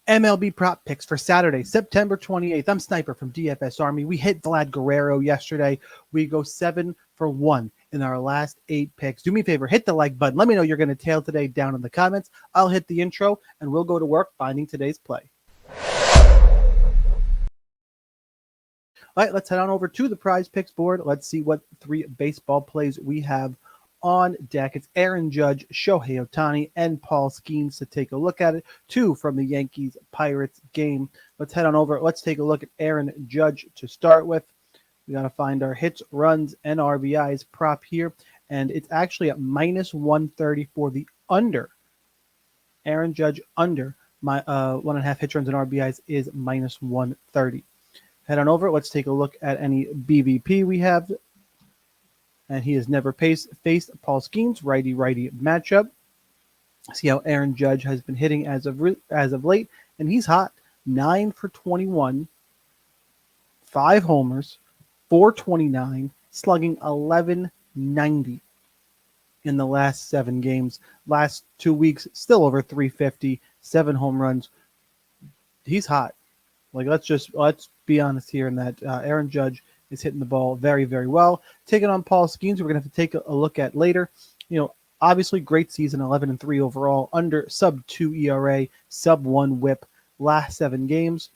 MLB prop picks for Saturday, September 28th. I'm Sniper from DFS Army. We hit Vlad Guerrero yesterday. We go 7 for 1 in our last 8 picks. Do me a favor, hit the like button. Let me know you're going to tail today down in the comments. I'll hit the intro and we'll go to work finding today's play. All right, let's head on over to the prize picks board. Let's see what 3 baseball plays we have on deck. It's Aaron Judge, Shohei Ohtani, and Paul Skeens to take a look at it. 2 from the Yankees-Pirates game. Let's head on over. Let's take a look at Aaron Judge to start with. We got to find our hits, runs, and RBIs prop here. And it's actually at minus 130 for the under. Aaron Judge under my 1.5 hits, runs, and RBIs is minus 130. Head on over. Let's take a look at any BVP we have. And he has never faced Paul Skeens, righty-righty matchup. See how Aaron Judge has been hitting as of late, and he's hot. 9 for 21, 5 homers, 429, slugging 1190 in the last 7 games. Last 2 weeks, still over 350, 7 home runs. He's hot. Like let's be honest here in that Aaron Judge is hitting the ball very, very well. Taking on Paul Skeens, we're going to have to take a look at later. You know, obviously great season, 11-3 overall, under sub-2 ERA, sub-1 WHIP, last 7 games.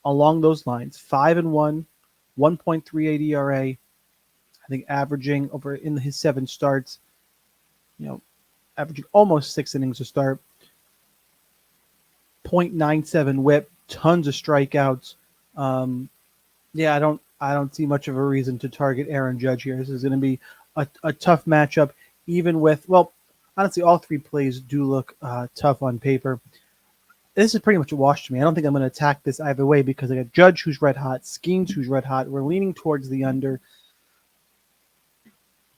Along those lines, 5-1, 1.38 ERA. I think averaging over in his 7 starts, you know, averaging almost 6 innings a start. 0.97 WHIP, tons of strikeouts. Yeah, I don't see much of a reason to target Aaron Judge here. This is going to be a tough matchup, even with, well, honestly, all 3 plays do look tough on paper. This is pretty much a wash to me. I don't think I'm going to attack this either way because I got Judge who's red hot, Skeens who's red hot. We're leaning towards the under.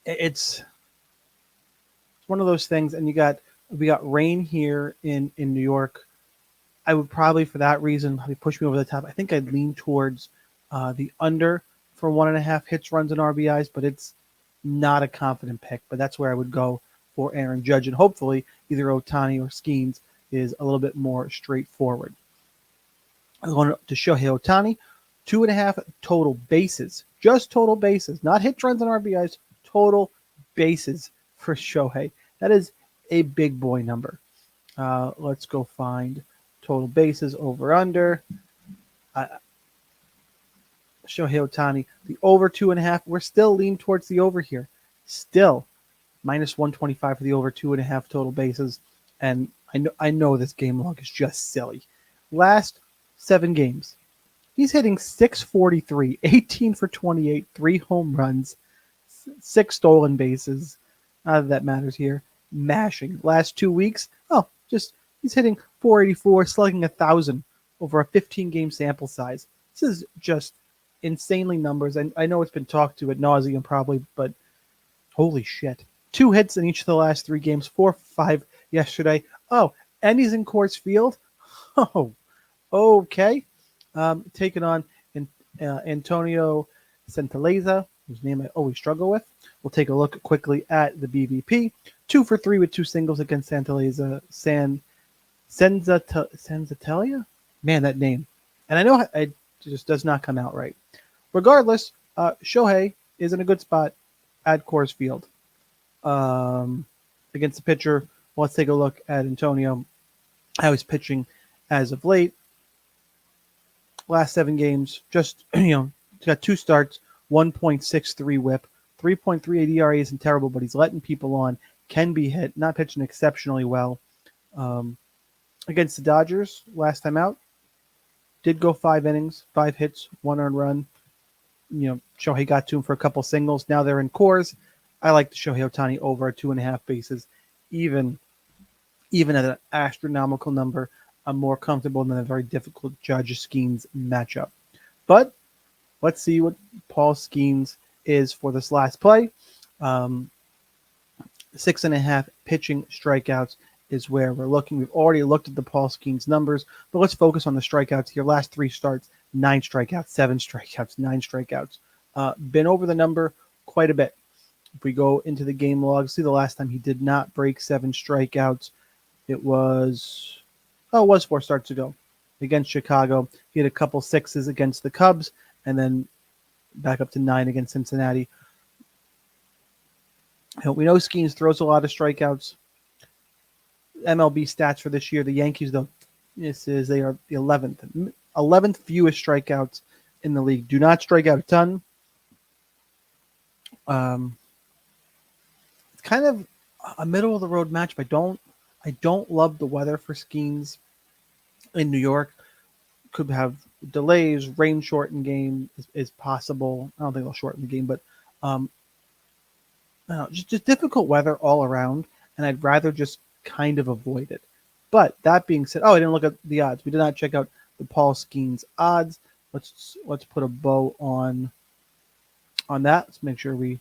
It's one of those things, and we got rain here in New York. I would probably, for that reason, probably push me over the top. I think I'd lean towards the under for 1.5 hits, runs, and RBIs, but it's not a confident pick. But that's where I would go for Aaron Judge, and hopefully either Ohtani or Skeens is a little bit more straightforward. I'm going to Shohei Ohtani, 2.5 total bases, just total bases, not hit, runs, and RBIs, total bases for Shohei. That is a big boy number. Let's go find total bases over under. Shohei Ohtani, the over 2.5. We're still leaning towards the over here. Still minus 125 for the over 2.5 total bases. And I know this game log is just silly. Last 7 games, he's hitting 643, 18 for 28, 3 home runs, 6 stolen bases. Not that that matters here. Mashing. Last 2 weeks, he's hitting 484, slugging 1,000 over a 15-game sample size. This is just insanely numbers. And I know it's been talked to ad nauseum probably, but holy shit. 2 hits in each of the last 3 games, 4 for 5 yesterday. Oh, and he's in Coors Field. Oh, okay. Taking on Antonio Santaleza, whose name I always struggle with. We'll take a look quickly at the BVP. 2 for 3 with 2 singles against Santaleza. Senzatelia? Man, that name. And I know it just does not come out right. Regardless, Shohei is in a good spot at Coors Field. Against the pitcher, let's take a look at Antonio, how he's pitching as of late. Last 7 games, just, he's got 2 starts, 1.63 whip, 3.38 ERA isn't terrible, but he's letting people on, can be hit, not pitching exceptionally well. Against the Dodgers, last time out, did go 5 innings, 5 hits, 1 earned run. Shohei got to him for a couple singles. Now they're in Coors. I like the Shohei Ohtani over 2.5 bases, even at an astronomical number. I'm more comfortable than a very difficult Judge Skeens matchup. But let's see what Paul Skeens is for this last play. 6.5 pitching strikeouts is where we're looking. We've already looked at the Paul Skeens numbers, but let's focus on the strikeouts here. Last 3 starts, 9 strikeouts, 7 strikeouts, 9 strikeouts. Been over the number quite a bit. If we go into the game log, see the last time he did not break 7 strikeouts. It was Oh, it was 4 starts ago against Chicago. He had a couple sixes against the Cubs, and then back up to 9 against Cincinnati. We know Skeens throws a lot of strikeouts. MLB stats for this year, the Yankees, though, they are the 11th fewest strikeouts in the league. Do not strike out a ton. It's kind of a middle of the road match, but I don't love the weather for Skeens in New York. Could have delays, rain shortened game is possible. I don't think they'll shorten the game, but just difficult weather all around, and I'd rather just kind of avoid it. But that being said, I didn't look at the odds. We did not check out the Paul Skeens odds. Let's put a bow on that. Let's make sure we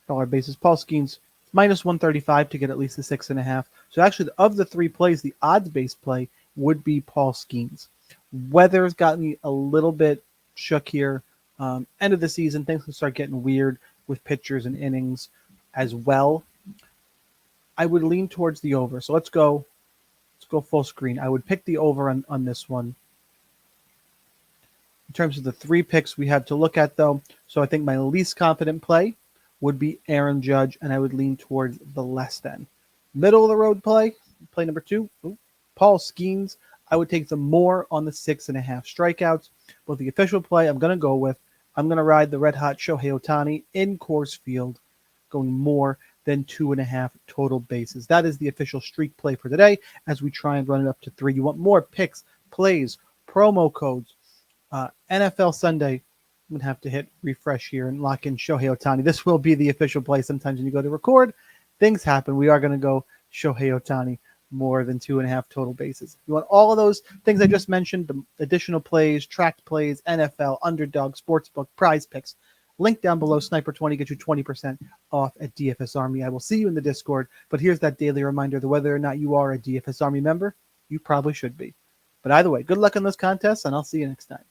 dollar basis. Paul Skeens minus 135 to get at least the 6.5. So actually, of the 3 plays, the odds-based play would be Paul Skeens. Weather's got me a little bit shook here. End of the season, things can start getting weird with pitchers and innings as well. I would lean towards the over. So let's go full screen. I would pick the over on this one. In terms of the 3 picks we have to look at, though, so I think my least confident play would be Aaron Judge, and I would lean towards the less than. Middle of the road play number 2, Paul Skeens. I would take the more on the 6.5 strikeouts. But the official play I'm going to ride the red hot Shohei Ohtani in Coors Field, going more than 2.5 total bases. That is the official streak play for today as we try and run it up to 3. You want more picks, plays, promo codes, NFL Sunday. I'm going to have to hit refresh here and lock in Shohei Ohtani. This will be the official play. Sometimes when you go to record, things happen. We are going to go Shohei Ohtani more than 2.5 total bases. You want all of those things I just mentioned, the additional plays, tracked plays, NFL, underdog, sportsbook, prize picks. Link down below, Sniper20, get you 20% off at DFS Army. I will see you in the Discord, but here's that daily reminder that whether or not you are a DFS Army member, you probably should be. But either way, good luck on those contests, and I'll see you next time.